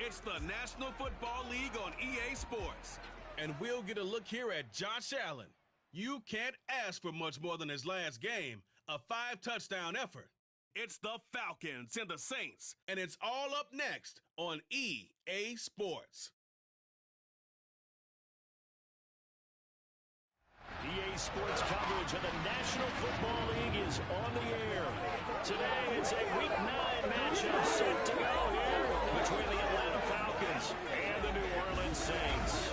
It's the National Football League on EA Sports. And we'll get a look here at Josh Allen. You can't ask for much more than his last game, a 5-touchdown effort. It's the Falcons and the Saints. And it's all up next on EA Sports. EA Sports coverage of the National Football League is on the air. Today, it's a Week 9 matchup set to go here between the Atlanta Falcons and the New Orleans Saints.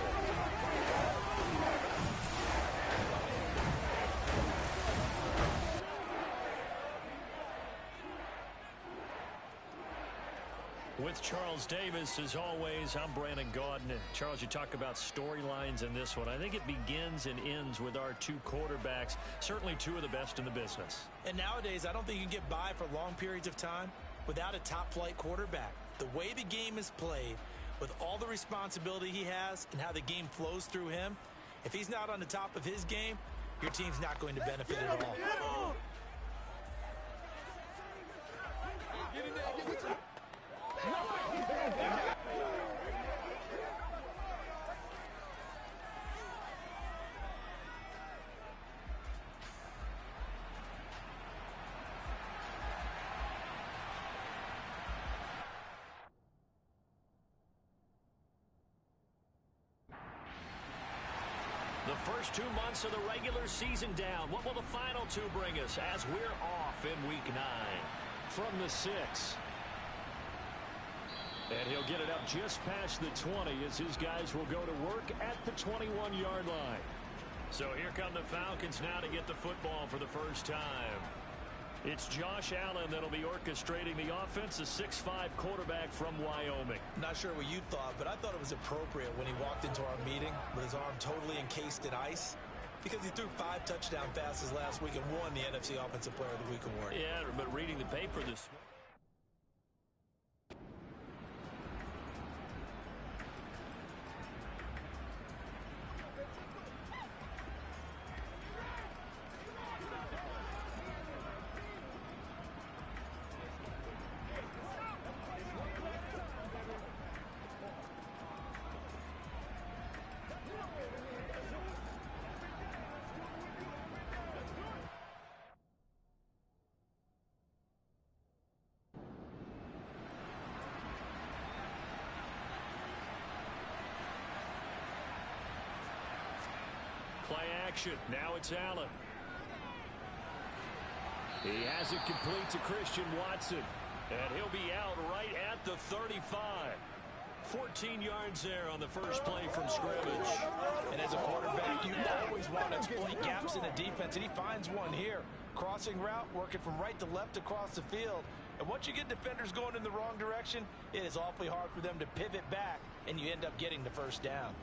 With Charles Davis, as always, I'm Brandon Gaudin. Charles, you talk about storylines in this one. I think it begins and ends with our two quarterbacks, certainly two of the best in the business. And nowadays, I don't think you can get by for long periods of time without a top-flight quarterback. The way the game is played, with all the responsibility he has and how the game flows through him, if he's not on the top of his game, your team's not going to benefit at all. The first 2 months of the regular season down. What will the final two bring us as we're off in Week 9? From the 6. And he'll get it up just past the 20 as his guys will go to work at the 21-yard line. So here come the Falcons now to get the football for the first time. It's Josh Allen that'll be orchestrating the offense, a 6'5 quarterback from Wyoming. Not sure what you thought, but I thought it was appropriate when he walked into our meeting with his arm totally encased in ice, because he threw 5 touchdown passes last week and won the NFC Offensive Player of the Week award. Yeah, but reading the paper this morning. Play action. Now it's Allen. He has it complete to Christian Watson. And he'll be out right at the 35. 14 yards there on the first play from scrimmage. And as a quarterback, you always want to exploit gaps in a defense, and he finds one here. Crossing route, working from right to left across the field. And once you get defenders going in the wrong direction, it is awfully hard for them to pivot back, and you end up getting the first down.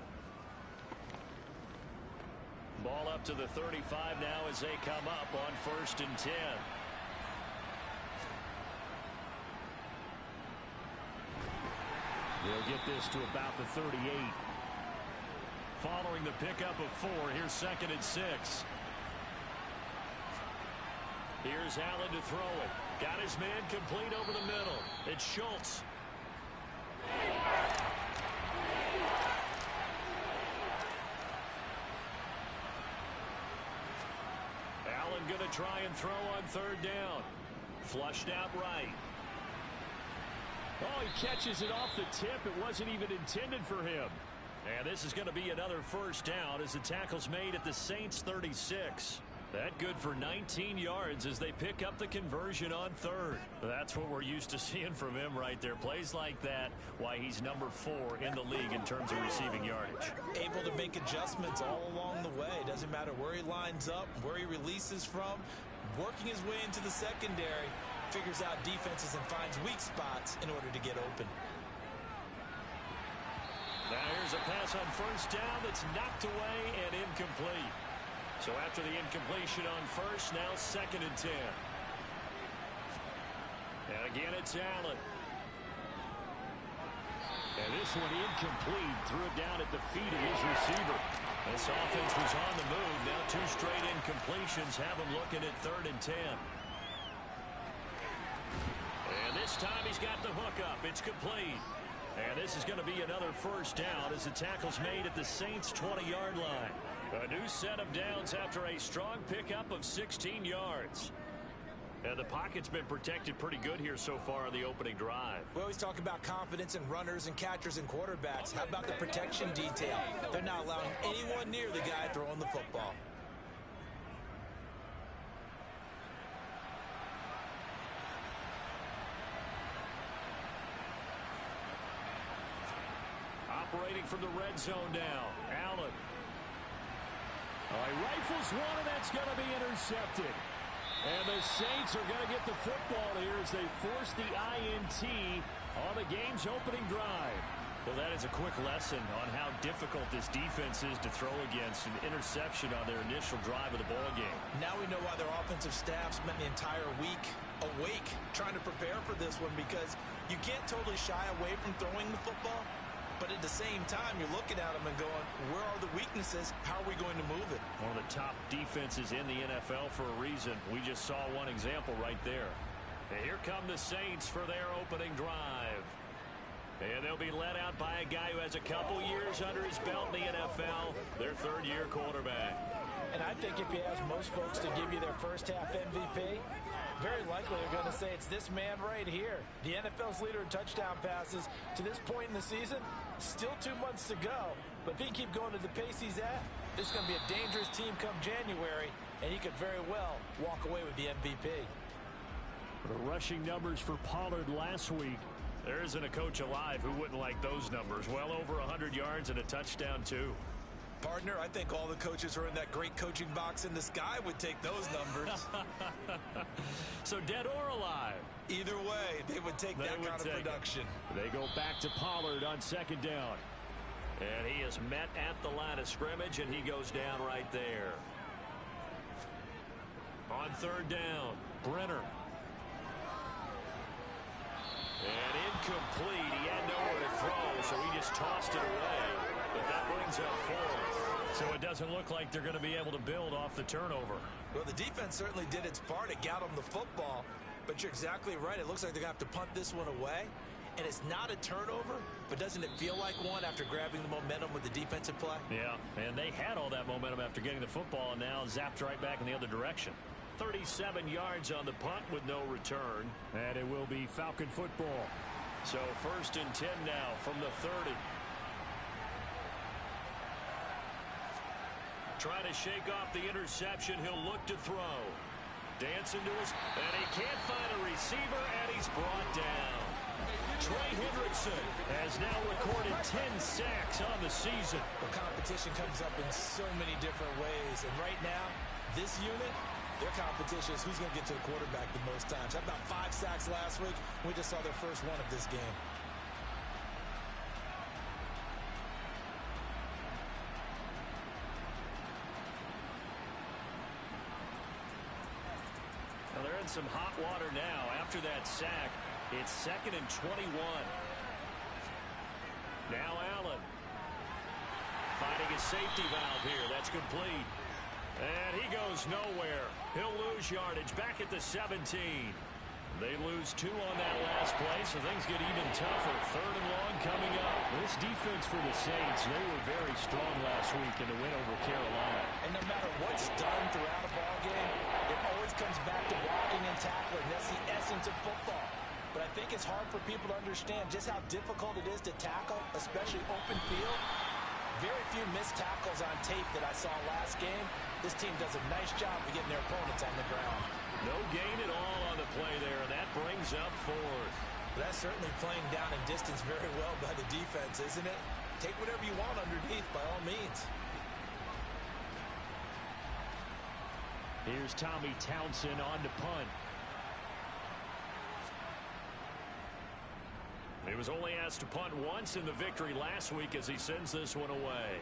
Ball up to the 35 now as they come up on 1st and 10. They'll get this to about the 38. Following the pickup of 4, here's 2nd and 6. Here's Allen to throw it. Got his man complete over the middle. It's Schultz. Allen going to try and throw on 3rd down. Flushed out right. Oh, he catches it off the tip. It wasn't even intended for him. And this is going to be another first down as the tackle's made at the Saints' 36. That good for 19 yards as they pick up the conversion on 3rd. That's what we're used to seeing from him right there. Plays like that, why he's number 4 in the league in terms of receiving yardage. Able to make adjustments all along the way. Doesn't matter where he lines up, where he releases from. Working his way into the secondary, figures out defenses and finds weak spots in order to get open. Now here's a pass on 1st down that's knocked away and incomplete. So after the incompletion on 1st, now 2nd and 10. And again, it's Allen. And this one incomplete. Threw it down at the feet of his receiver. This offense was on the move. Now 2 straight incompletions have him looking at 3rd and 10. And this time he's got the hook up. It's complete. And this is going to be another first down as the tackle's made at the Saints' 20-yard line. A new set of downs after a strong pickup of 16 yards. And the pocket's been protected pretty good here so far on the opening drive. We always talk about confidence in runners and catchers and quarterbacks. How about the protection detail? They're not allowing anyone near the guy throwing the football. Operating from the red zone now. Allen. All right, rifles one, and that's going to be intercepted. And the Saints are going to get the football here as they force the INT on the game's opening drive. Well, that is a quick lesson on how difficult this defense is to throw against. An interception on their initial drive of the ball game. Now we know why their offensive staff spent the entire week awake trying to prepare for this one, because you can't totally shy away from throwing the football. But at the same time, you're looking at them and going, where are the weaknesses? How are we going to move it? One of the top defenses in the NFL for a reason. We just saw one example right there. And here come the Saints for their opening drive. And they'll be led out by a guy who has a couple years under his belt in the NFL, their third-year quarterback. And I think if you ask most folks to give you their first-half MVP, very likely they're going to say it's this man right here. The NFL's leader in touchdown passes to this point in the season. Still 2 months to go. But if he can keep going at the pace he's at, this is going to be a dangerous team come January, and he could very well walk away with the MVP. The rushing numbers for Pollard last week. There isn't a coach alive who wouldn't like those numbers. Well over 100 yards and a touchdown, too. Partner, I think all the coaches who are in that great coaching box in the sky would take those numbers. So dead or alive? Either way, they would take that kind of production. They go back to Pollard on second down. And he is met at the line of scrimmage, and he goes down right there. On third down, Brenner. And incomplete. He had nowhere to throw, so he just tossed it away. But that brings up fourth. So it doesn't look like they're going to be able to build off the turnover. Well, the defense certainly did its part to get them the football. But you're exactly right. It looks like they're going to have to punt this one away. And it's not a turnover, but doesn't it feel like one after grabbing the momentum with the defensive play? Yeah, and they had all that momentum after getting the football, and now zapped right back in the other direction. 37 yards on the punt with no return. And it will be Falcon football. So 1st and 10 now from the 30. Trying to shake off the interception. He'll look to throw. Dancing to his... And he can't find a receiver, and he's brought down. Trey Hendrickson has now recorded 10 sacks on the season. The competition comes up in so many different ways. And right now, this unit, their competition is who's going to get to the quarterback the most times. How about 5 sacks last week? We just saw their first one of this game. Well, they're in some hot water now after that sack. It's 2nd and 21. Now Allen. Finding his safety valve here. That's complete. And he goes nowhere. He'll lose yardage back at the 17. They lose 2 on that last play, so things get even tougher. 3rd and long coming up. This defense for the Saints, they were very strong last week in the win over Carolina. And no matter what's done throughout a ball game, it always comes back to blocking and tackling. That's the essence of football. But I think it's hard for people to understand just how difficult it is to tackle, especially open field. Very few missed tackles on tape that I saw last game. This team does a nice job of getting their opponents on the ground. No gain at all on the play there, and that brings up 4th. That's certainly playing down in distance very well by the defense, isn't it? Take whatever you want underneath, by all means. Here's Tommy Townsend on to punt. He was only asked to punt once in the victory last week as he sends this one away.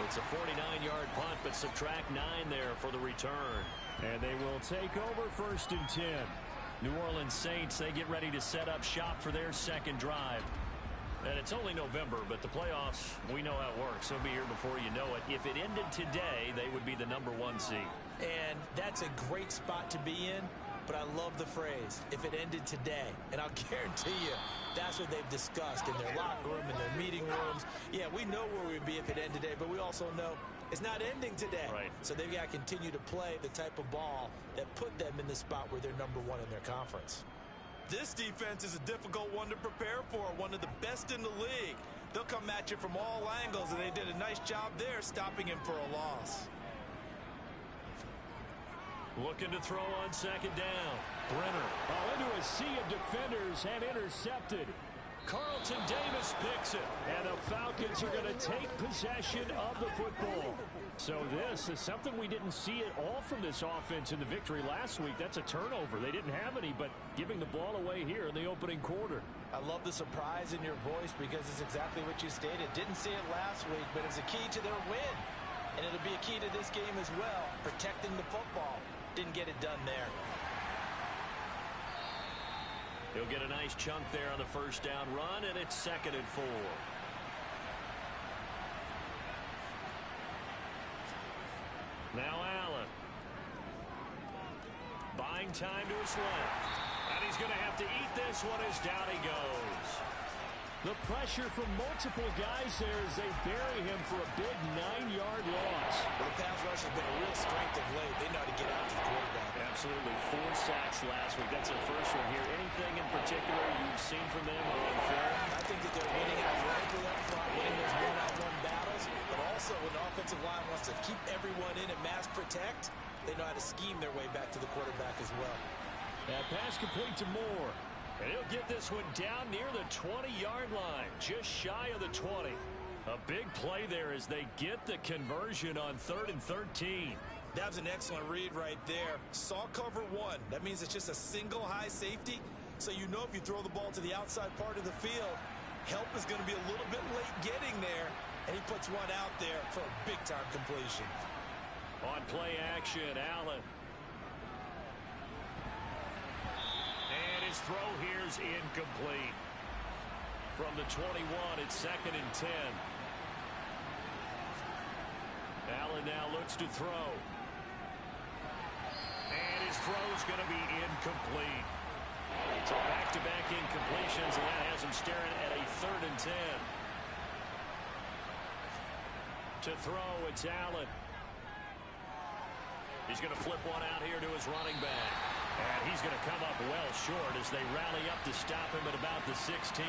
It's a 49-yard punt, but subtract 9 there for the return. And they will take over 1st and 10. New Orleans Saints, they get ready to set up shop for their second drive. And it's only November, but the playoffs, we know how it works. They'll be here before you know it. If it ended today, they would be the #1 seed. And that's a great spot to be in, but I love the phrase, if it ended today. And I'll guarantee you, that's what they've discussed in their locker room, in their meeting rooms. Yeah, we know where we'd be if it ended today, but we also know it's not ending today. Right. So they've got to continue to play the type of ball that put them in the spot where they're #1 in their conference. This defense is a difficult one to prepare for, one of the best in the league. They'll come at you from all angles, and they did a nice job there stopping him for a loss. Looking to throw on second down. Brenner. Into a sea of defenders and intercepted. Carlton Davis picks it. And the Falcons are going to take possession of the football. So this is something we didn't see at all from this offense in the victory last week. That's a turnover. They didn't have any, but giving the ball away here in the opening quarter. I love the surprise in your voice because it's exactly what you stated. Didn't see it last week, but it was a key to their win. And it'll be a key to this game as well, protecting the football. Didn't get it done there. He'll get a nice chunk there on the first down run, and it's 2nd and 4. Now Allen. Buying time to his left. And he's going to have to eat this one as down he goes. The pressure from multiple guys there as they bury him for a big 9-yard loss. Well, the pass rush has been a real strength of late. They know how to get out to the quarterback. Absolutely. 4 sacks last week. That's their first one here. Anything in particular you've seen from them or unfair? I think that they're winning athletically up front, winning those one-on-one battles, but also when the offensive line wants to keep everyone in and mass protect, they know how to scheme their way back to the quarterback as well. That pass complete to Moore. And he'll get this one down near the 20-yard line, just shy of the 20. A big play there as they get the conversion on 3rd and 13. That was an excellent read right there. Saw cover 1. That means it's just a single high safety. So you know if you throw the ball to the outside part of the field, help is going to be a little bit late getting there. And he puts one out there for a big-time completion. On play action, Allen. And his throw here's incomplete. From the 21, it's 2nd and 10. Allen now looks to throw. And his throw's going to be incomplete. So back-to-back incompletions, and that has him staring at a 3rd and 10. To throw, it's Allen. He's going to flip one out here to his running back. And he's going to come up well short as they rally up to stop him at about the 16.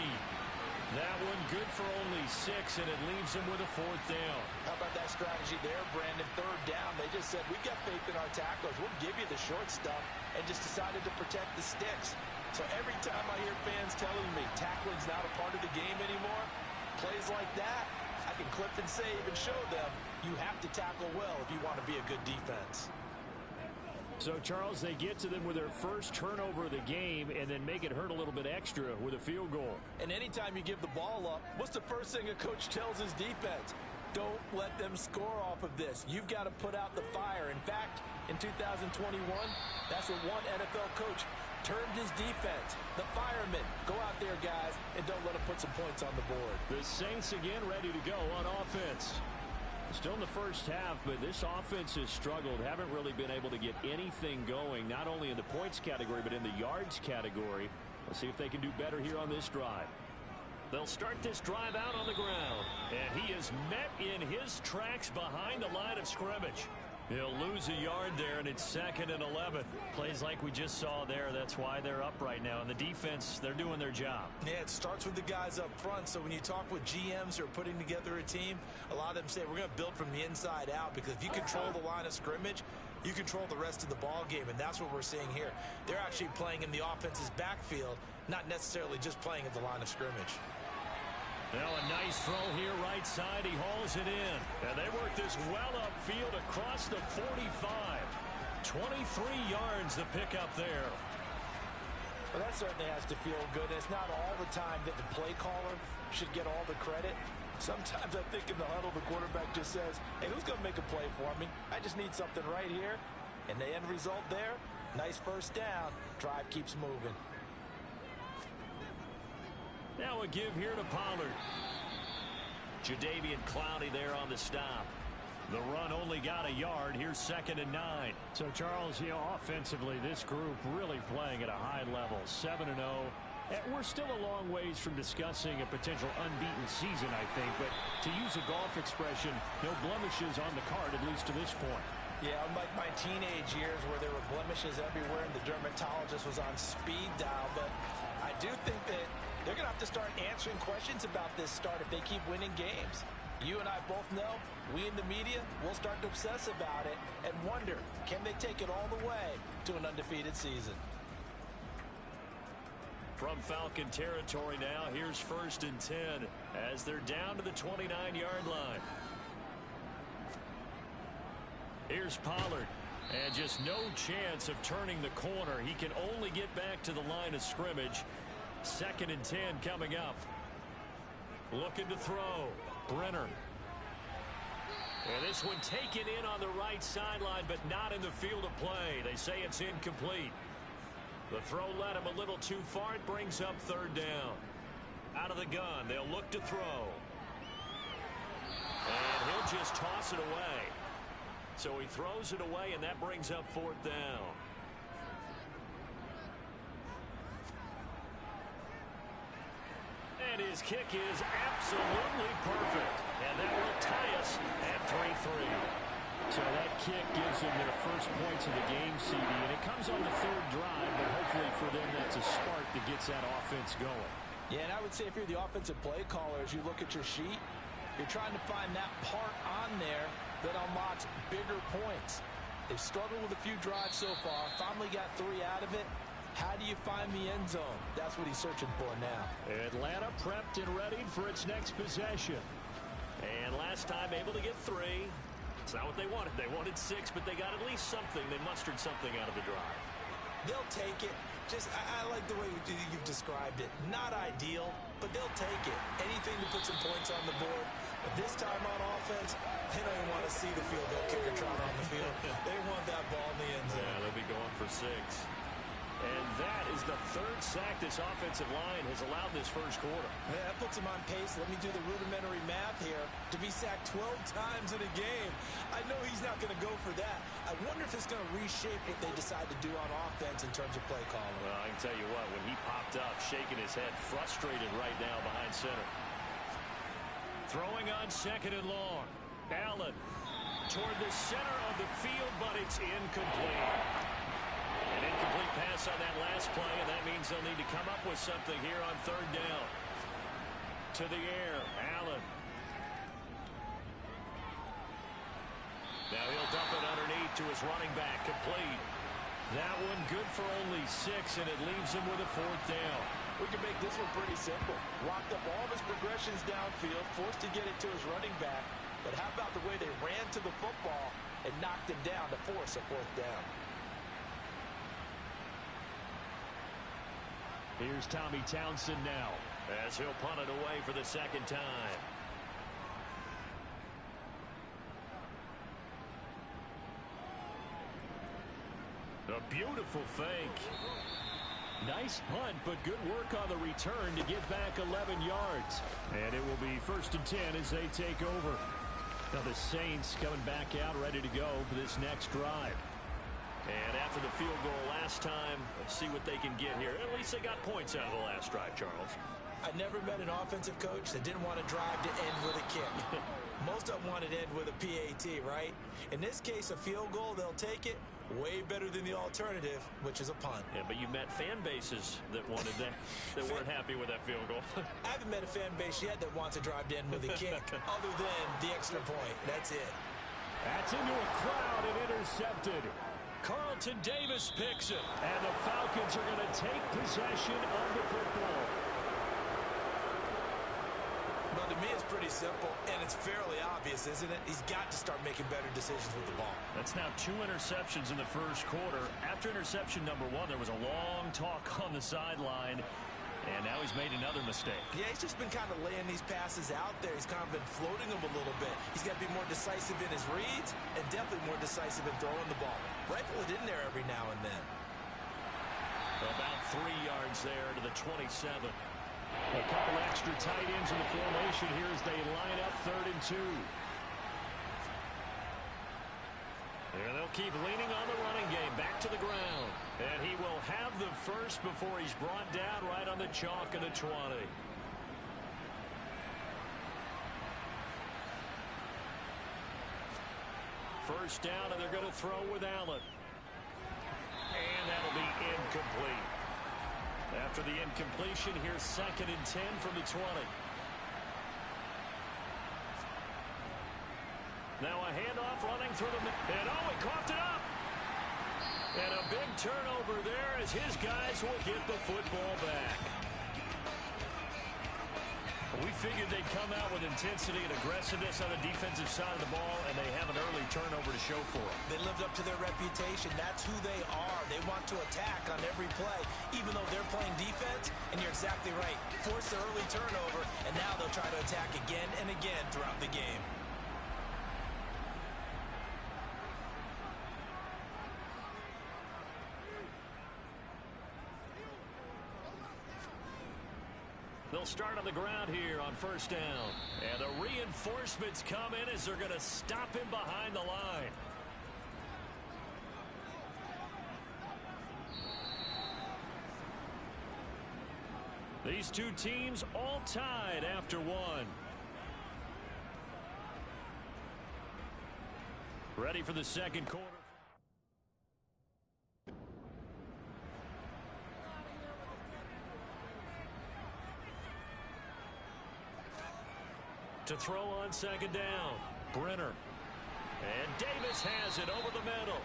That one good for only 6, and it leaves him with a 4th down. How about that strategy there, Brandon? 3rd down. They just said, we've got faith in our tacklers. We'll give you the short stuff, and just decided to protect the sticks. So every time I hear fans telling me tackling's not a part of the game anymore, plays like that, I can clip and save and show them you have to tackle well if you want to be a good defense. So, Charles, they get to them with their first turnover of the game and then make it hurt a little bit extra with a field goal. And anytime you give the ball up, what's the first thing a coach tells his defense? Don't let them score off of this. You've got to put out the fire. In fact, in 2021, that's what one NFL coach termed his defense. The firemen. Go out there, guys, and don't let them put some points on the board. The Saints again ready to go on offense. Still in the first half, but this offense has struggled. Haven't really been able to get anything going, not only in the points category, but in the yards category. Let's see if they can do better here on this drive. They'll start this drive out on the ground. And he is met in his tracks behind the line of scrimmage. He'll lose a yard there, and it's 2nd and 11. Plays like we just saw there. That's why they're up right now. And the defense, they're doing their job. Yeah, it starts with the guys up front. So when you talk with GMs who are putting together a team, a lot of them say we're going to build from the inside out, because if you control the line of scrimmage, you control the rest of the ball game, and that's what we're seeing here. They're actually playing in the offense's backfield, not necessarily just playing at the line of scrimmage. Now a nice throw here right side. He hauls it in. And they work this well upfield across the 45. 23 yards to pick up there. Well, that certainly has to feel good. It's not all the time that the play caller should get all the credit. Sometimes I think in the huddle, the quarterback just says, hey, who's going to make a play for me? I just need something right here. And the end result there, nice first down. Drive keeps moving. Now a give here to Pollard. Jadeveon Clowney there on the stop. The run only got a yard. Here's 2nd and 9. So, Charles, offensively, this group really playing at a high level. 7-0. We're still a long ways from discussing a potential unbeaten season, I think. But to use a golf expression, no blemishes on the card, at least to this point. Yeah, unlike my teenage years where there were blemishes everywhere and the dermatologist was on speed dial. But I do think that they're going to have to start answering questions about this start if they keep winning games. You and I both know, we in the media will start to obsess about it and wonder, can they take it all the way to an undefeated season? From Falcon territory now, here's 1st and 10 as they're down to the 29-yard line. Here's Pollard, and just no chance of turning the corner. He can only get back to the line of scrimmage. 2nd and 10 coming up. Looking to throw. Brenner. And this one taken in on the right sideline, but not in the field of play. They say it's incomplete. The throw led him a little too far. It brings up 3rd down. Out of the gun, they'll look to throw. And he'll just toss it away. So he throws it away, and that brings up 4th down. And his kick is absolutely perfect. And that will tie us at 3-3. So that kick gives them their first points of the game, CD, and it comes on the 3rd drive, but hopefully for them that's a spark that gets that offense going. Yeah, and I would say if you're the offensive play caller, as you look at your sheet, you're trying to find that part on there that unlocks bigger points. They've struggled with a few drives so far, finally got 3 out of it. How do you find the end zone? That's what he's searching for now. Atlanta prepped and ready for its next possession. And last time able to get 3. It's not what they wanted. They wanted 6, but they got at least something. They mustered something out of the drive. They'll take it. I like the way you've described it. Not ideal, but they'll take it. Anything to put some points on the board. But this time on offense, they don't even want to see the field goal kicker trot on the field. They want that ball in the end zone. Yeah, they'll be going for 6. And that is the 3rd sack this offensive line has allowed this first quarter. Yeah, that puts him on pace. Let me do the rudimentary math here. To be sacked 12 times in a game, I know he's not going to go for that. I wonder if it's going to reshape what they decide to do on offense in terms of play calling. Well, I can tell you what, when he popped up, shaking his head, frustrated right now behind center. Throwing on 2nd and long. Allen toward the center of the field, but it's incomplete. An incomplete pass on that last play, and that means they'll need to come up with something here on 3rd down. To the air, Allen. Now he'll dump it underneath to his running back, complete. That one good for only 6, and it leaves him with a 4th down. We can make this one pretty simple. Locked up all of his progressions downfield, forced to get it to his running back. But how about the way they ran to the football and knocked him down to force a 4th down? Here's Tommy Townsend now, as he'll punt it away for the 2nd time. A beautiful fake. nice punt, but good work on the return to get back 11 yards. And it will be 1st and 10 as they take over. Now the Saints coming back out ready to go for this next drive. And after the field goal last time, let's see what they can get here. At least they got points out of the last drive, Charles. I never met an offensive coach that didn't want to drive to end with a kick. Most of them want to end with a PAT, right? In this case, a field goal, they'll take it. Way better than the alternative, which is a punt. Yeah, but you met fan bases that wanted that, that weren't happy with that field goal. I haven't met a fan base yet that wants to drive to end with a kick, other than the extra point. That's it. That's into a crowd and intercepted. Carlton Davis picks it. And the Falcons are going to take possession of the football. Well, to me, it's pretty simple, and it's fairly obvious, isn't it? He's got to start making better decisions with the ball. That's now 2 interceptions in the first quarter. After interception number 1, there was a long talk on the sideline, and now he's made another mistake. Yeah, he's just been kind of laying these passes out there. He's kind of been floating them a little bit. He's got to be more decisive in his reads and definitely more decisive in throwing the ball. Rifle it in there every now and then. About 3 yards there to the 27. A couple extra tight ends in the formation here as they line up 3rd and 2. And they'll keep leaning on the running game. Back to the ground. And he will have the first before he's brought down right on the chalk of the 20. First down, and they're going to throw with Allen. And that'll be incomplete. After the incompletion, here's 2nd and 10 from the 20. Now a handoff running through the middle. And oh, he coughed it up. And a big turnover there as his guys will get the football back. We figured they'd come out with intensity and aggressiveness on the defensive side of the ball, and they have an early turnover to show for it. They lived up to their reputation. That's who they are. They want to attack on every play, even though they're playing defense. And you're exactly right. Force the early turnover, and now they'll try to attack again and again throughout the game. They'll start on the ground here on 1st down. And the reinforcements come in as they're going to stop him behind the line. These two teams all tied after one. Ready for the 2nd quarter. To throw on 2nd down. Brenner. And Davis has it over the middle.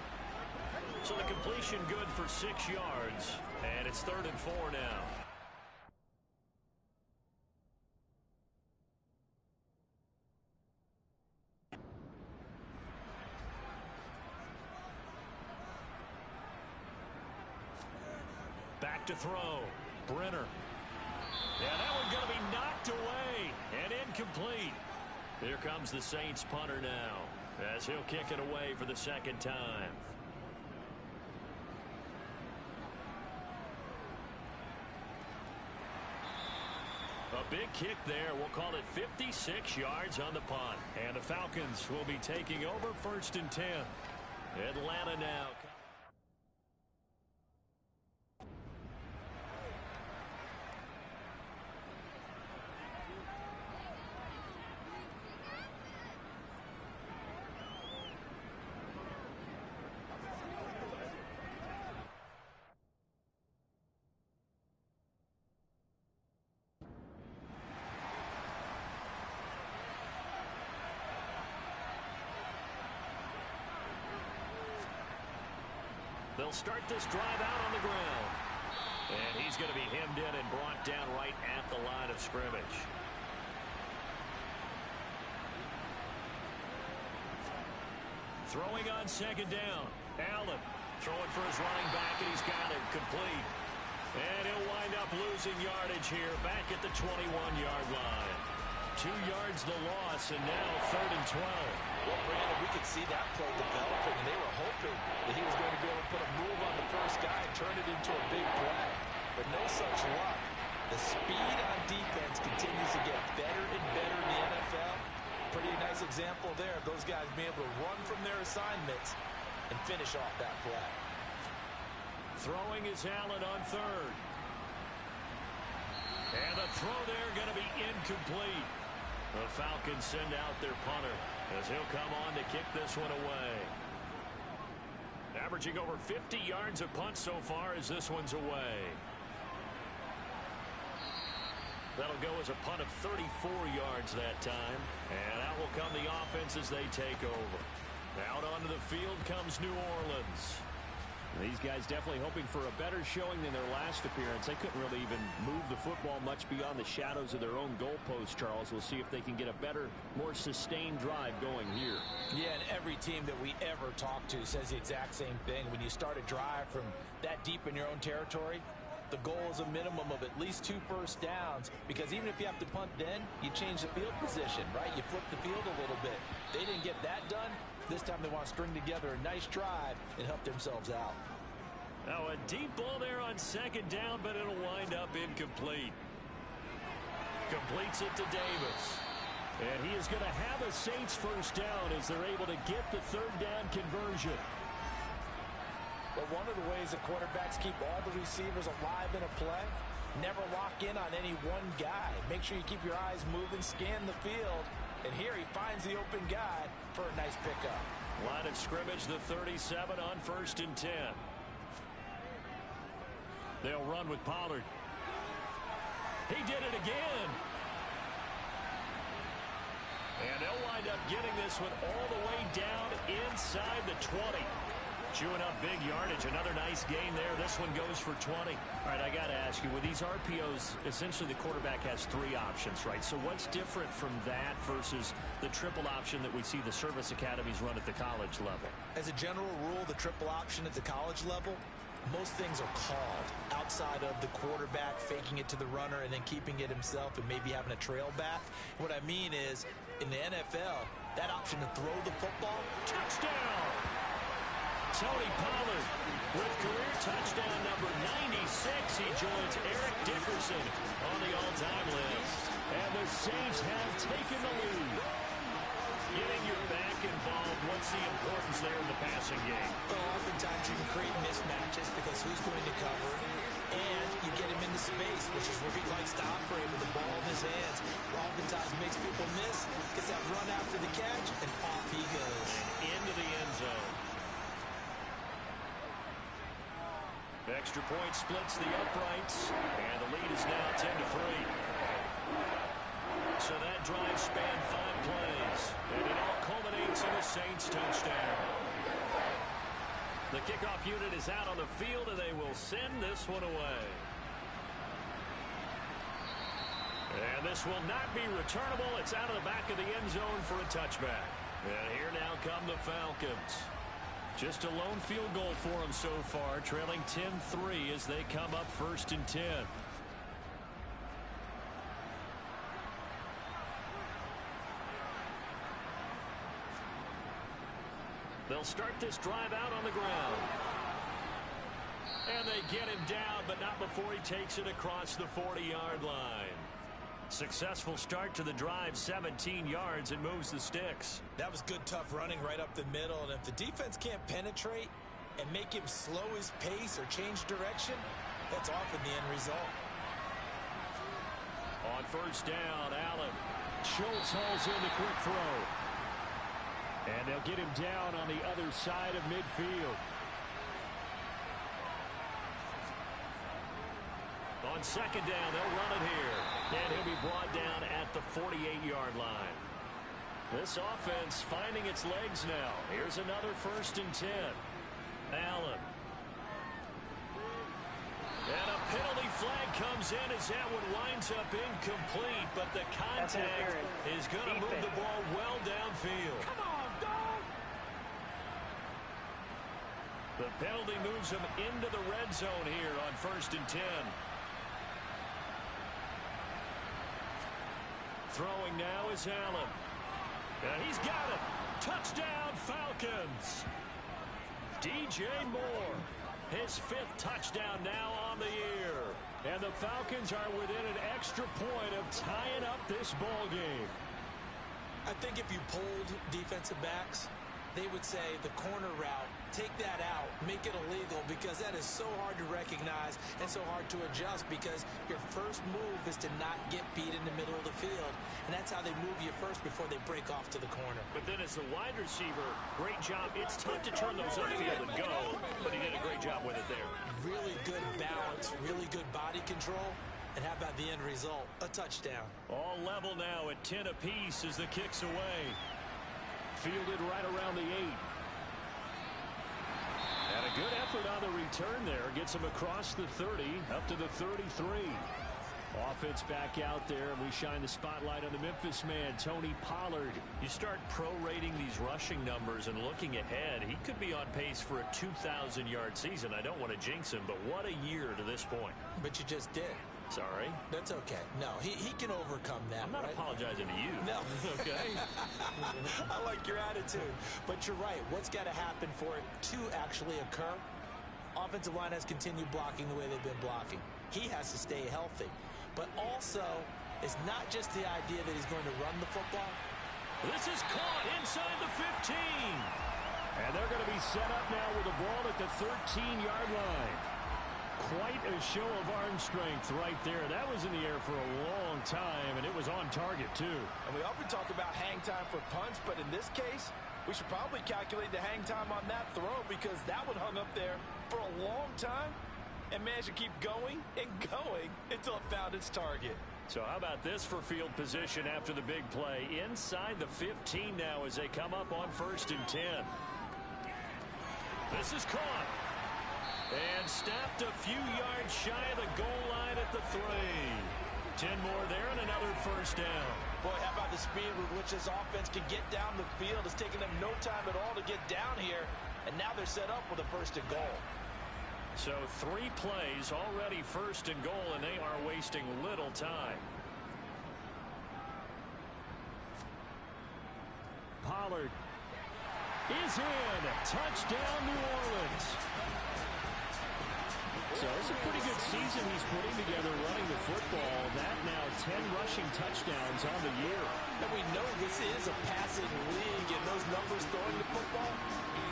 So the completion good for 6 yards. And it's 3rd and 4 now. Back to throw. Brenner. Yeah, that one's going to be knocked away and incomplete. Here comes the Saints punter now as he'll kick it away for the 2nd time. A big kick there. We'll call it 56 yards on the punt. And the Falcons will be taking over 1st and 10. Atlanta now. They'll start this drive out on the ground. And he's going to be hemmed in and brought down right at the line of scrimmage. Throwing on 2nd down. Allen throwing for his running back, and he's got it complete. And he'll wind up losing yardage here back at the 21-yard line. 2 yards the loss, and now 3rd and 12. Well, Brandon, we could see that play developing, and they were hoping that he was going to be able to put a move on the first guy and turn it into a big play. But no such luck. The speed on defense continues to get better and better in the NFL. Pretty nice example there of those guys being able to run from their assignments and finish off that play. Throwing is Allen on 3rd. And the throw there going to be incomplete. The Falcons send out their punter as he'll come on to kick this one away. Averaging over 50 yards a punt so far as this one's away. That'll go as a punt of 34 yards that time. And out will come the offense as they take over. Out onto the field comes New Orleans. These guys definitely hoping for a better showing than their last appearance. They couldn't really even move the football much beyond the shadows of their own goalpost, Charles. We'll see if they can get a better, more sustained drive going here. Yeah, and every team that we ever talk to says the exact same thing. When you start a drive from that deep in your own territory, the goal is a minimum of at least 2 first downs, because even if you have to punt then, you change the field position, right? You flip the field a little bit. They didn't get that done. This time they want to string together a nice drive and help themselves out. Now a deep ball there on 2nd down, but it'll wind up incomplete. Completes it to Davis. And he is going to have a Saints first down as they're able to get the third down conversion. But one of the ways the quarterbacks keep all the receivers alive in a play, never lock in on any one guy. Make sure you keep your eyes moving, scan the field. And here he finds the open guy for a nice pickup. Line of scrimmage, the 37 on 1st and 10. They'll run with Pollard. He did it again. And they'll wind up getting this one all the way down inside the 20. Chewing up big yardage. Another nice gain there. This one goes for 20. All right, I got to ask you, with these RPOs, essentially the quarterback has 3 options, right? So what's different from that versus the triple option that we see the service academies run at the college level? As a general rule, the triple option at the college level, most things are called outside of the quarterback faking it to the runner and then keeping it himself and maybe having a trail back. What I mean is, in the NFL, that option to throw the football, touchdown! Tony Pollard with career touchdown number 96. He joins Eric Dickerson on the all-time list. And the Saints have taken the lead. Getting your back involved, what's the importance there in the passing game? Well, oftentimes you can create mismatches because who's going to cover, and you get him into space, which is where he likes to operate with the ball in his hands. Oftentimes makes people miss, gets that run after the catch, and off he goes. Into the end zone. The extra point splits the uprights, and the lead is now 10-3. So that drive spanned 5 plays, and it all culminates in a Saints touchdown. The kickoff unit is out on the field, and they will send this one away. And this will not be returnable. It's out of the back of the end zone for a touchback. And here now come the Falcons. Just a lone field goal for them so far, trailing 10-3 as they come up 1st and 10. They'll start this drive out on the ground. And they get him down, but not before he takes it across the 40-yard line. Successful start to the drive, 17 yards, and moves the sticks. That was good, tough running right up the middle. And if the defense can't penetrate and make him slow his pace or change direction, that's often the end result. On 1st down, Allen. Schultz hauls in the quick throw. And they'll get him down on the other side of midfield. On 2nd down, they'll run it here. And he'll be brought down at the 48-yard line. This offense finding its legs now. Here's another 1st and 10. Allen. And a penalty flag comes in as that one winds up incomplete. But the contact is going to move the ball well downfield. Come on, dog! The penalty moves him into the red zone here on 1st and 10. Throwing now is Allen. And he's got it. Touchdown, Falcons. DJ Moore. His 5th touchdown now on the year. And the Falcons are within an extra point of tying up this ball game. I think if you polled defensive backs, they would say the corner route, take that out, make it illegal, because that is so hard to recognize and so hard to adjust, because your first move is to not get beat in the middle of the field, and that's how they move you first before they break off to the corner. But then as the wide receiver, great job. It's tough to turn those upfield and go, but he did a great job with it there. Really good balance, really good body control. And how about the end result? A touchdown. All level now at 10 apiece as the kick's away. Fielded right around the 8. And a good effort on the return there. Gets him across the 30, up to the 33. Offense back out there, and we shine the spotlight on the Memphis man, Tony Pollard. You start prorating these rushing numbers and looking ahead, he could be on pace for a 2,000-yard season. I don't want to jinx him, but what a year to this point. But you just did. Sorry. That's okay. No, he can overcome that. I'm not apologizing to you. No. Okay. I like your attitude. But you're right. What's got to happen for it to actually occur? Offensive line has continued blocking the way they've been blocking. He has to stay healthy. But also, is not just the idea that he's going to run the football. This is caught inside the 15. And they're going to be set up now with the ball at the 13-yard line. Quite a show of arm strength right there. That was in the air for a long time, and it was on target, too. And we often talk about hang time for punts, but in this case, we should probably calculate the hang time on that throw because that one hung up there for a long time and managed to keep going and going until it found its target. So how about this for field position after the big play? Inside the 15 now as they come up on 1st and 10. This is caught. And stopped a few yards shy of the goal line at the 3. 10 more there and another first down. Boy, how about the speed with which this offense can get down the field? It's taken them no time at all to get down here. And now they're set up with a 1st and goal. So 3 plays already 1st and goal, and they are wasting little time. Pollard is in. Touchdown, New Orleans. So it's a pretty good season he's putting together running the football. That now 10 rushing touchdowns on the year. And we know this is a passing league, and those numbers throwing the football,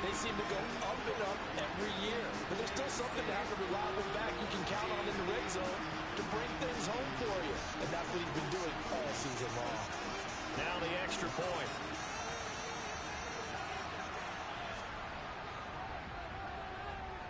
they seem to go up and up every year. But there's still something to have a reliable back you can count on in the red zone to bring things home for you. And that's what he's been doing all season long. Now the extra point.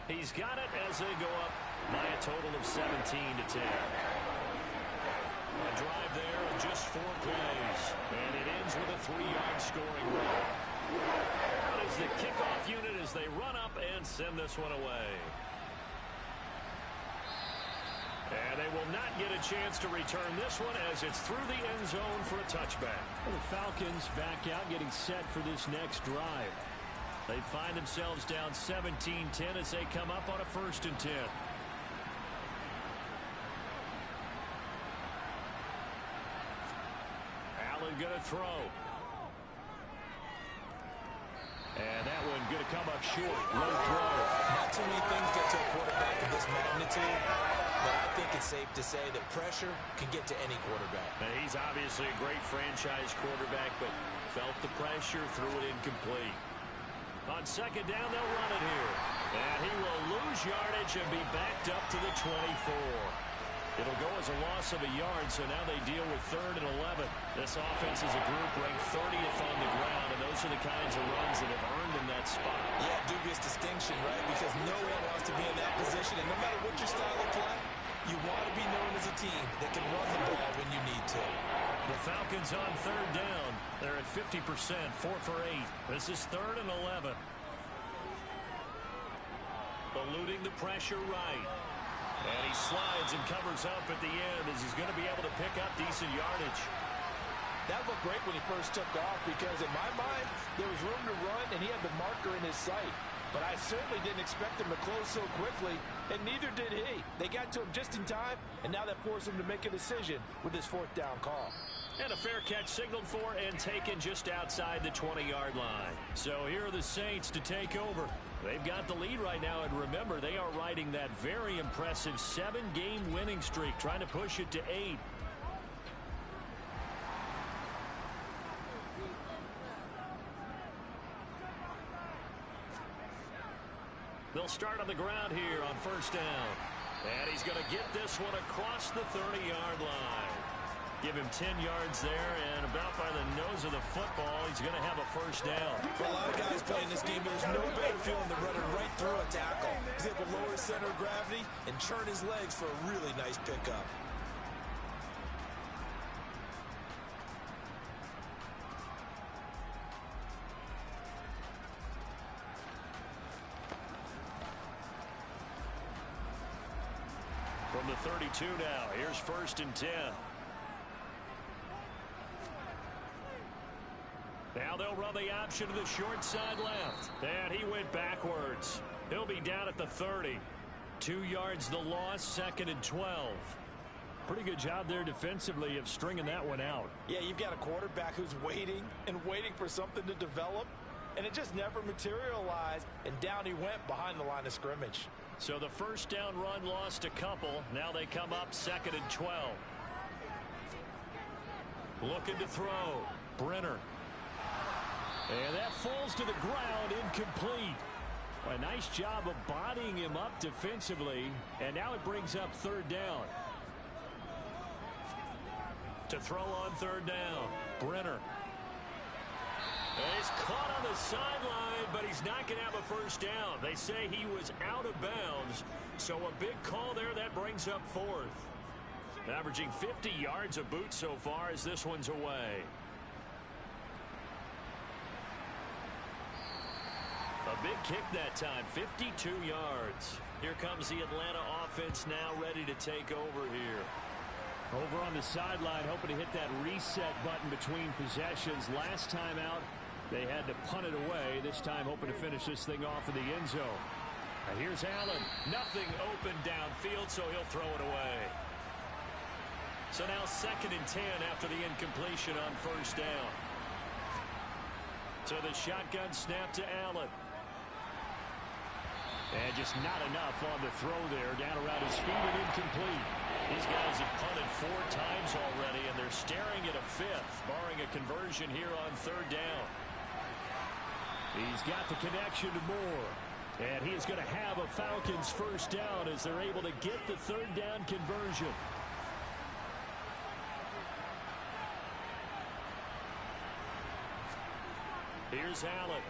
He's got it as they go up by a total of 17 to 10. A drive there in just 4 plays. And it ends with a 3-yard scoring run. That is the kickoff unit as they run up and send this one away. And they will not get a chance to return this one as it's through the end zone for a touchback. Well, the Falcons back out getting set for this next drive. They find themselves down 17-10 as they come up on a 1st and 10. Allen going to throw. And that one going to come up short. Low throw. Not too many things get to a quarterback of this magnitude, but I think it's safe to say that pressure can get to any quarterback. Now, he's obviously a great franchise quarterback, but felt the pressure, threw it incomplete. On 2nd down, they'll run it here. And he will lose yardage and be backed up to the 24. It'll go as a loss of a yard, so now they deal with 3rd and 11. This offense as a group ranked 30th on the ground, and those are the kinds of runs that have earned them that spot. Yeah, dubious distinction, right? Because no one wants to be in that position, and no matter what your style of play, you want to be known as a team that can run the ball when you need to. The Falcons on 3rd down. They're at 50%, 4 for 8. This is 3rd and 11. Eluding the pressure right. And he slides and covers up at the end as he's going to be able to pick up decent yardage. That looked great when he first took off because in my mind, there was room to run and he had the marker in his sight. But I certainly didn't expect him to close so quickly, and neither did he. They got to him just in time, and now that forced him to make a decision with his 4th down call. And a fair catch signaled for and taken just outside the 20-yard line. So here are the Saints to take over. They've got the lead right now, and remember, they are riding that very impressive 7-game winning streak, trying to push it to 8. They'll start on the ground here on 1st down. And he's going to get this one across the 30-yard line. Give him 10 yards there, and about by the nose of the football, he's going to have a 1st down. For a lot of guys playing this game, there's no better feeling than running right through a tackle. He's able to lower his center of gravity and churn his legs for a really nice pickup. From the 32 now, here's 1st and 10. Now they'll run the option to the short side left. And he went backwards. He'll be down at the 30. 2 yards the loss, 2nd and 12. Pretty good job there defensively of stringing that one out. Yeah, you've got a quarterback who's waiting and waiting for something to develop, and it just never materialized, and down he went behind the line of scrimmage. So the 1st down run lost a couple. Now they come up 2nd and 12. Looking to throw. Brenner. And that falls to the ground, incomplete. A nice job of bodying him up defensively. And now it brings up third down. To throw on third down. Brenner. And he's caught on the sideline, but he's not going to have a first down. They say he was out of bounds. So a big call there that brings up fourth. Averaging 50 yards a boot so far as this one's away. A big kick that time, 52 yards. Here comes the Atlanta offense now ready to take over here. Over on the sideline, hoping to hit that reset button between possessions. Last time out, they had to punt it away. This time hoping to finish this thing off in the end zone. Now here's Allen. Nothing open downfield, so he'll throw it away. So now 2nd and 10 after the incompletion on first down. So the shotgun snap to Allen. And just not enough on the throw there. Down around his feet and incomplete. These guys have punted 4 times already, and they're staring at a 5th, barring a conversion here on third down. He's got the connection to Moore. And he is going to have a Falcons first down as they're able to get the third down conversion. Here's Allen.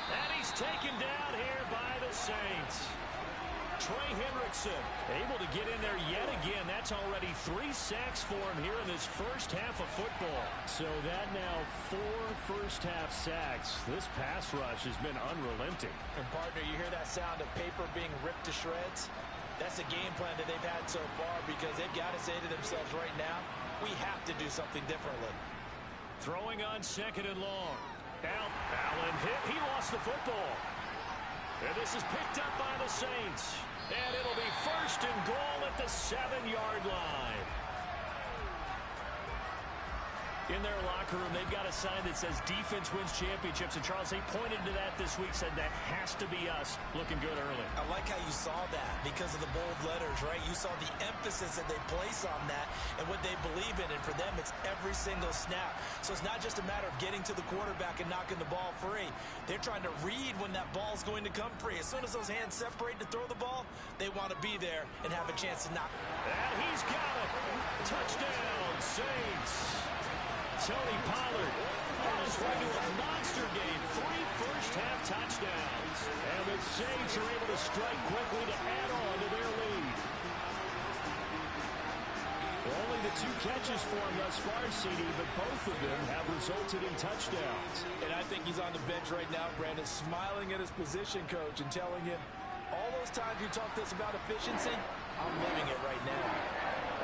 And he's taken down here by the Saints. Trey Hendrickson able to get in there yet again. That's already 3 sacks for him here in this first half of football. So that now 4 first-half sacks. This pass rush has been unrelenting. And, partner, you hear that sound of paper being ripped to shreds? That's the game plan that they've had so far because they've got to say to themselves right now, we have to do something differently. Throwing on 2nd and long. Allen hit. He lost the football. And this is picked up by the Saints. And it'll be 1st and goal at the 7-yard line. In their locker room, they've got a sign that says defense wins championships. And Charles, they pointed to that this week, said that has to be us. Looking good early. I like how you saw that because of the bold letters, right? You saw the emphasis that they place on that and what they believe in. And for them, it's every single snap. So it's not just a matter of getting to the quarterback and knocking the ball free. They're trying to read when that ball's going to come free. As soon as those hands separate to throw the ball, they want to be there and have a chance to knock. And he's got it. Touchdown, Saints. Tony Pollard on his way to a monster game. 3 first-half touchdowns. And the Saints are able to strike quickly to add on to their lead. Only the 2 catches for him thus far, CD, but both of them have resulted in touchdowns. And I think he's on the bench right now, Brandon, smiling at his position coach and telling him, all those times you talked to us about efficiency, I'm living it right now.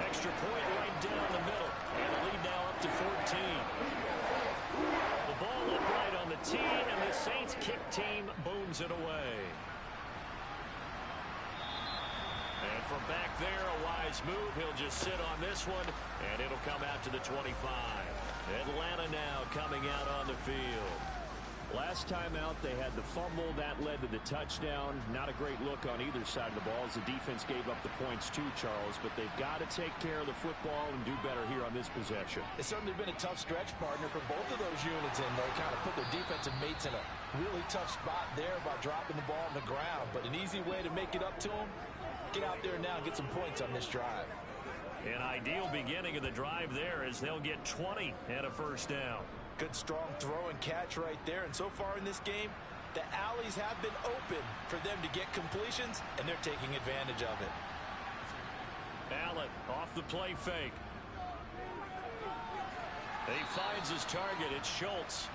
Extra point right down the middle. And the lead now up to 14. The ball upright on the tee, and the Saints kick team booms it away. And from back there, a wise move. He'll just sit on this one, and it'll come out to the 25. Atlanta now coming out on the field. Last time out, they had the fumble. That led to the touchdown. Not a great look on either side of the ball as the defense gave up the points too, Charles. But they've got to take care of the football and do better here on this possession. It's certainly been a tough stretch, partner, for both of those units, and they kind of put their defensive mates in a really tough spot there by dropping the ball on the ground. But an easy way to make it up to them, get out there now and get some points on this drive. An ideal beginning of the drive there as they'll get 20 and a first down. Good, strong throw and catch right there. And so far in this game, the alleys have been open for them to get completions, and they're taking advantage of it. Allen off the play fake. He finds his target. It's Schultz.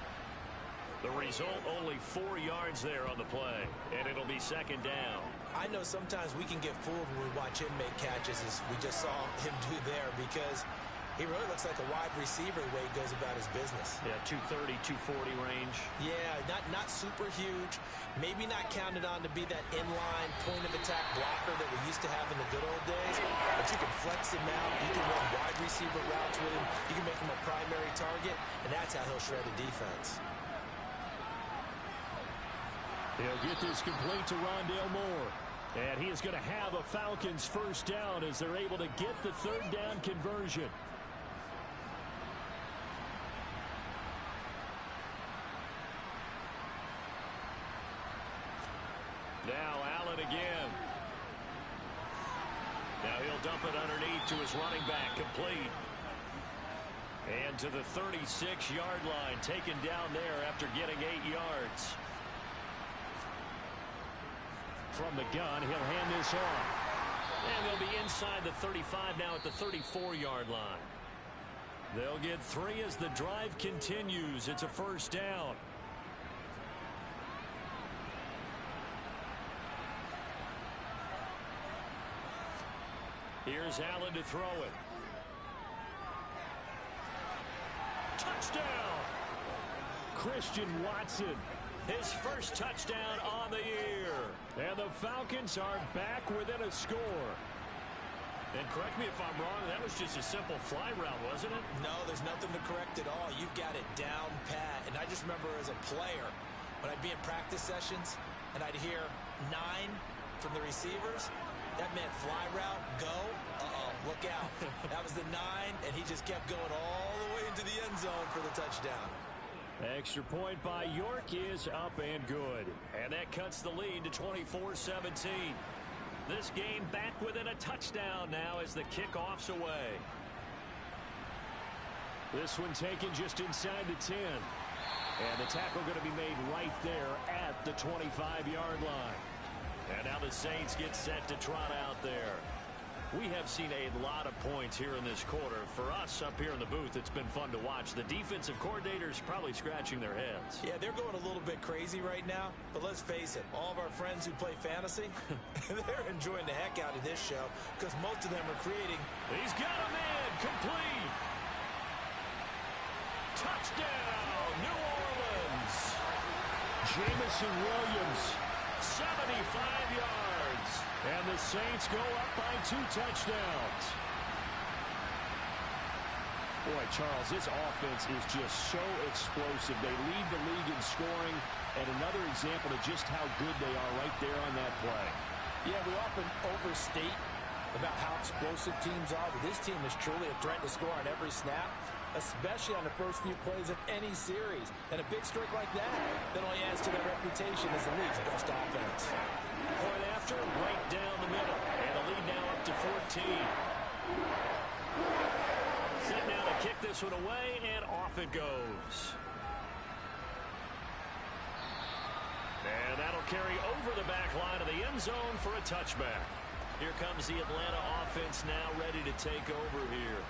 The result, only 4 yards there on the play, and it'll be 2nd down. I know sometimes we can get fooled when we watch him make catches, as we just saw him do there, because he really looks like a wide receiver the way he goes about his business. Yeah, 230, 240 range. Yeah, not super huge. Maybe not counted on to be that inline point-of-attack blocker that we used to have in the good old days. But you can flex him out. You can run wide receiver routes with him. You can make him a primary target, and that's how he'll shred a defense. He'll get this complete to Rondale Moore. And he is going to have a Falcons first down as they're able to get the third down conversion. Now Allen again. Now he'll dump it underneath to his running back, complete. And to the 36-yard line, taken down there after getting 8 yards. From the gun, he'll hand this off. And they'll be inside the 35 now at the 34-yard line. They'll get 3 as the drive continues. It's a first down. Here's Allen to throw it. Touchdown! Christian Watson, his first touchdown on the year. And the Falcons are back within a score. And correct me if I'm wrong, that was just a simple fly route, wasn't it? No, there's nothing to correct at all. You've got it down pat. And I just remember as a player, when I'd be in practice sessions and I'd hear 9 from the receivers, that meant fly route, go. Look out. That was the 9, and he just kept going all the way into the end zone for the touchdown. Extra point by York is up and good. And that cuts the lead to 24-17. This game back within a touchdown now as the kickoff's away. This one taken just inside the 10. And the tackle going to be made right there at the 25-yard line. And now the Saints get set to trot out there. We have seen a lot of points here in this quarter. For us up here in the booth, it's been fun to watch. The defensive coordinators probably scratching their heads. Yeah, they're going a little bit crazy right now. But let's face it, all of our friends who play fantasy, they're enjoying the heck out of this show because most of them are creating. He's got a man, complete. Touchdown, New Orleans. Jamison Williams, 75 yards. And the Saints go up by 2 touchdowns. Boy, Charles, this offense is just so explosive. They lead the league in scoring, and another example of just how good they are right there on that play. Yeah, we often overstate about how explosive teams are, but this team is truly a threat to score on every snap, especially on the first few plays of any series. And a big streak like that only adds to their reputation as the league's best offense. Point after, right down the middle. And the lead now up to 14. Set now to kick this one away, and off it goes. And that'll carry over the back line of the end zone for a touchback. Here comes the Atlanta offense now ready to take over here.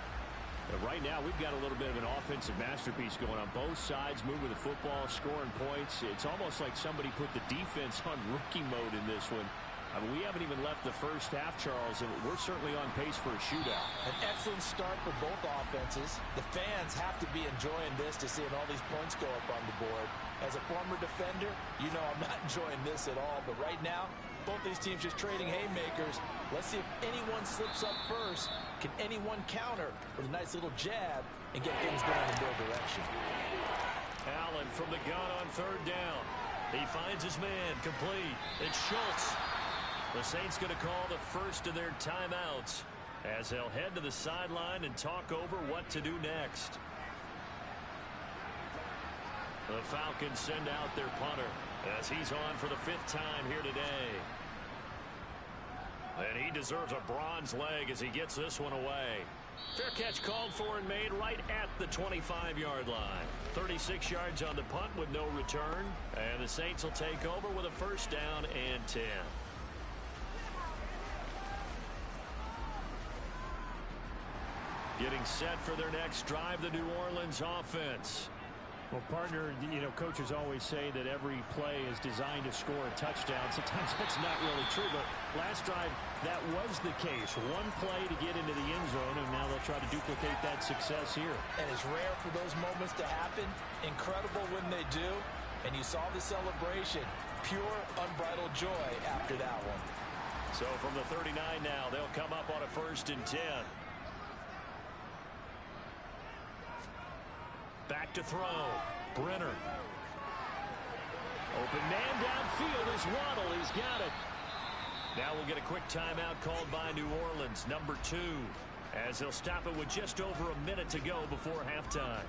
But right now, we've got a little bit of an offensive masterpiece going on both sides, moving the football, scoring points. It's almost like somebody put the defense on rookie mode in this one. I mean, we haven't even left the first half, Charles, and we're certainly on pace for a shootout. An excellent start for both offenses. The fans have to be enjoying this to seeing all these points go up on the board. As a former defender, you know I'm not enjoying this at all. But right now, both these teams just trading haymakers. Let's see if anyone slips up first. Can anyone counter with a nice little jab and get things going in their direction? Allen from the gun on third down. He finds his man, complete. It's Schultz. The Saints going to call the first of their timeouts as they'll head to the sideline and talk over what to do next. The Falcons send out their punter as he's on for the 5th time here today. And he deserves a bronze leg as he gets this one away. Fair catch called for and made right at the 25-yard line. 36 yards on the punt with no return. And the Saints will take over with a first down and 10. Getting set for their next drive, the New Orleans offense. Well, partner, you know, coaches always say that every play is designed to score a touchdown. Sometimes that's not really true, but last drive, that was the case. One play to get into the end zone, and now they'll try to duplicate that success here. And it's rare for those moments to happen. Incredible when they do. And you saw the celebration. Pure, unbridled joy after that one. So from the 39 now, they'll come up on a 1st and 10. Back to throw. Brenner. Open man downfield is Waddle. He's got it. Now we'll get a quick timeout called by New Orleans, number 2, as they'll stop it with just over a minute to go before halftime.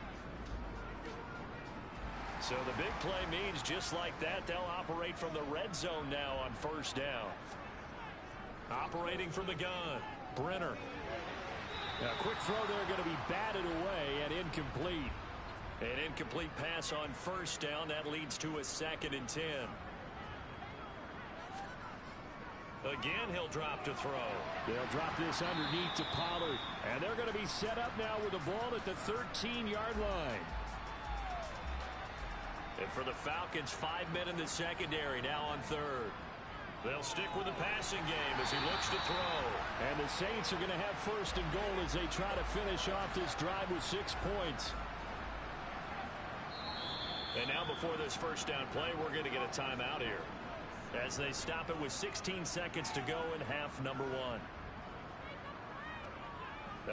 So the big play means just like that, they'll operate from the red zone now on first down. Operating from the gun, Brenner. A quick throw there going to be batted away and incomplete. An incomplete pass on first down. That leads to a 2nd and 10. Again, he'll drop to throw. They'll drop this underneath to Pollard. And they're going to be set up now with the ball at the 13-yard line. And for the Falcons, 5 men in the secondary now on third. They'll stick with the passing game as he looks to throw. And the Saints are going to have first and goal as they try to finish off this drive with 6 points. And now before this first down play, we're going to get a timeout here, as they stop it with 16 seconds to go in half number 1.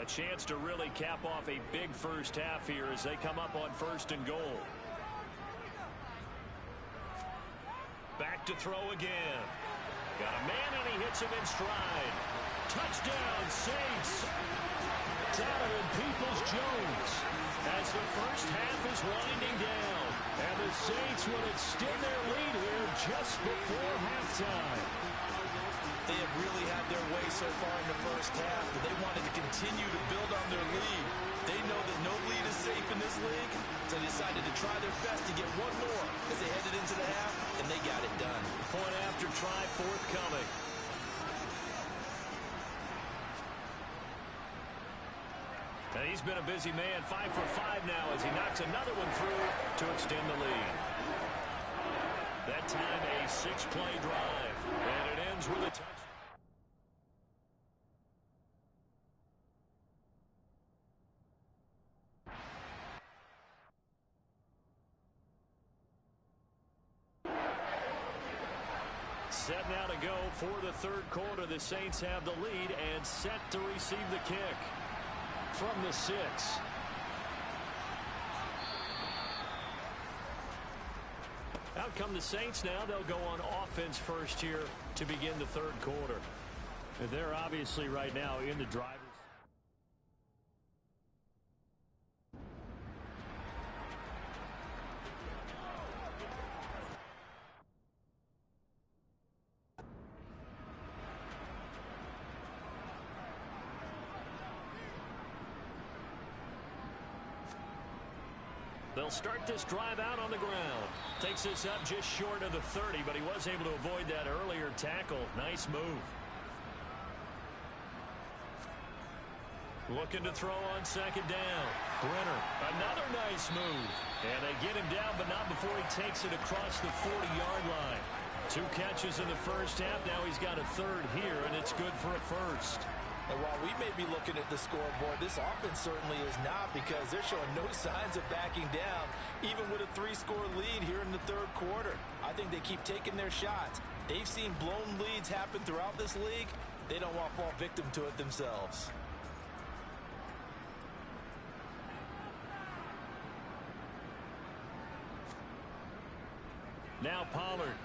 A chance to really cap off a big first half here as they come up on first and goal. Back to throw again. Got a man and he hits him in stride. Touchdown, Saints. Donovan Peoples-Jones as the first half is winding down. And the Saints will extend their lead here just before halftime. They have really had their way so far in the first half, but they wanted to continue to build on their lead. They know that no lead is safe in this league, so they decided to try their best to get one more as they headed into the half, and they got it done. Point after try forthcoming. And he's been a busy man, 5 for 5 now as he knocks another one through to extend the lead. That time a 6-play drive, and it ends with a touchdown. Set now to go for the third quarter. The Saints have the lead and set to receive the kick from the 6. Out come the Saints now. They'll go on offense first here to begin the third quarter. They're obviously right now in the driver's. They'll start this drive out on the ground. Takes this up just short of the 30, but he was able to avoid that earlier tackle. Nice move. Looking to throw on second down. Brenner, another nice move. And they get him down, but not before he takes it across the 40-yard line. 2 catches in the first half. Now he's got a third here, and it's good for a first. And while we may be looking at the scoreboard, this offense certainly is not, because they're showing no signs of backing down, even with a 3-score lead here in the third quarter. I think they keep taking their shots. They've seen blown leads happen throughout this league. They don't want to fall victim to it themselves. Now Pollard.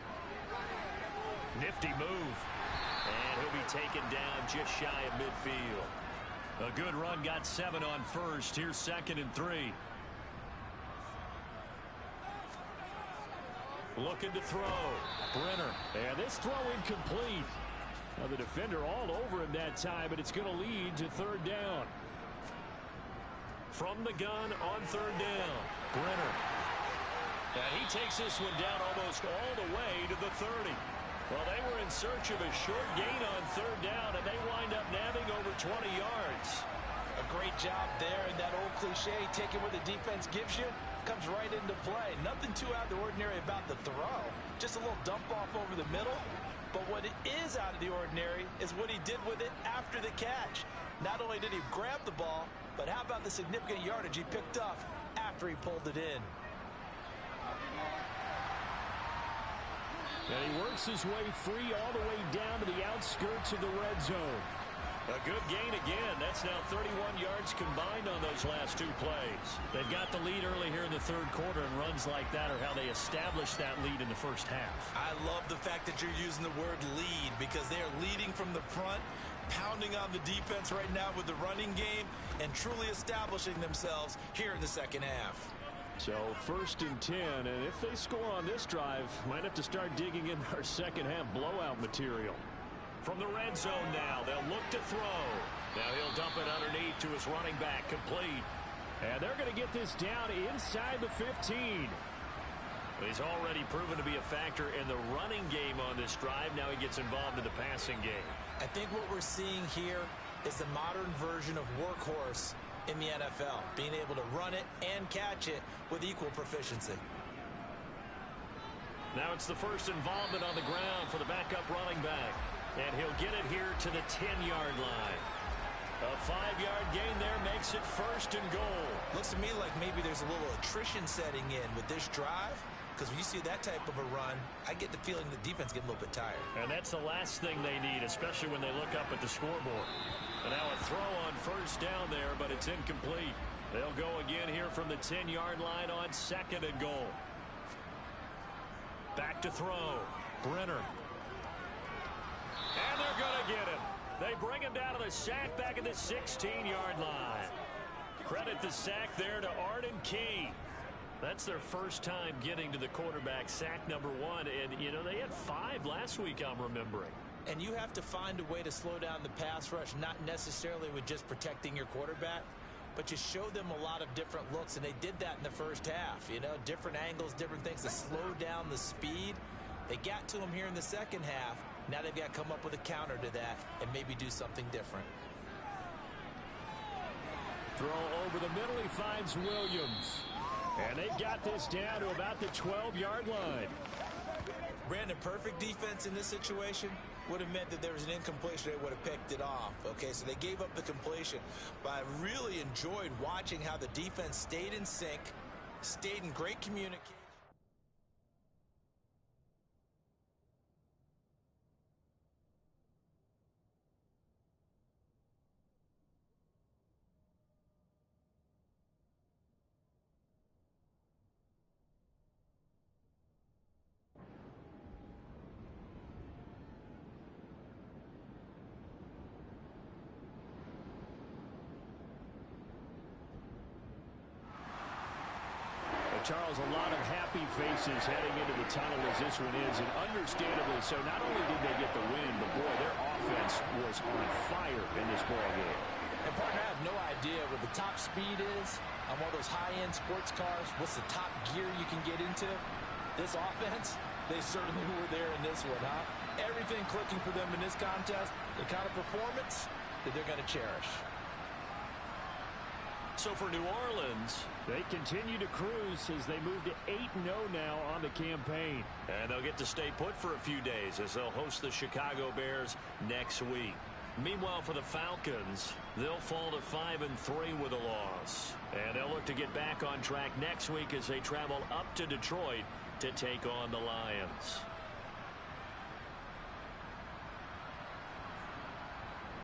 Nifty move. And he'll be taken down just shy of midfield. A good run, got 7 on first. Here's 2nd and 3. Looking to throw. Brenner. And this throw incomplete. Now the defender all over him that time, but it's going to lead to third down. From the gun on third down. Brenner. And he takes this one down almost all the way to the 30. Well, they were in search of a short gain on third down, and they wind up nabbing over 20 yards. A great job there, and that old cliche, taking what the defense gives you, comes right into play. Nothing too out of the ordinary about the throw. Just a little dump off over the middle. But what is out of the ordinary is what he did with it after the catch. Not only did he grab the ball, but how about the significant yardage he picked up after he pulled it in. And he works his way free all the way down to the outskirts of the red zone. A good gain again. That's now 31 yards combined on those last two plays. They've got the lead early here in the third quarter, and runs like that are how they established that lead in the first half. I love the fact that you're using the word lead, because they are leading from the front, pounding on the defense right now with the running game, and truly establishing themselves here in the second half. So 1st and 10, and if they score on this drive, might have to start digging in our second half blowout material. From the red zone now, they'll look to throw. Now he'll dump it underneath to his running back, complete. And they're going to get this down inside the 15. He's already proven to be a factor in the running game on this drive. Now he gets involved in the passing game. I think what we're seeing here is the modern version of workhorse in the NFL, being able to run it and catch it with equal proficiency. Now it's the first involvement on the ground for the backup running back. And he'll get it here to the 10-yard line. A 5-yard gain there makes it 1st and goal. Looks to me like maybe there's a little attrition setting in with this drive, because when you see that type of a run, I get the feeling the defense getting a little bit tired. And that's the last thing they need, especially when they look up at the scoreboard. And now a throw on 1st down there, but it's incomplete. They'll go again here from the 10-yard line on 2nd and goal. Back to throw. Brenner. And they're going to get him. They bring him down to the sack back at the 16-yard line. Credit the sack there to Arden Key. That's their first time getting to the quarterback, sack number 1. And, you know, they had 5 last week, I'm remembering. And you have to find a way to slow down the pass rush, not necessarily with just protecting your quarterback, but you show them a lot of different looks, and they did that in the first half. You know, different angles, different things to slow down the speed. They got to him here in the second half. Now they've got to come up with a counter to that and maybe do something different. Throw over the middle, he finds Williams. And they've got this down to about the 12-yard line. Brandon, perfect defense in this situation would have meant that there was an incompletion. They would have picked it off. Okay, so they gave up the completion. But I really enjoyed watching how the defense stayed in sync, stayed in great communication. Charles, a lot of happy faces heading into the tunnel as this one is, and understandably so. Not only did they get the win, but boy, their offense was on fire in this ball game. And partner, I have no idea what the top speed is on one of those high-end sports cars. What's the top gear you can get into? This offense, they certainly were there in this one, huh? Everything clicking for them in this contest, the kind of performance that they're going to cherish. So for New Orleans, they continue to cruise as they move to 8-0 now on the campaign. And they'll get to stay put for a few days as they'll host the Chicago Bears next week. Meanwhile, for the Falcons, they'll fall to 5-3 with a loss. And they'll look to get back on track next week as they travel up to Detroit to take on the Lions.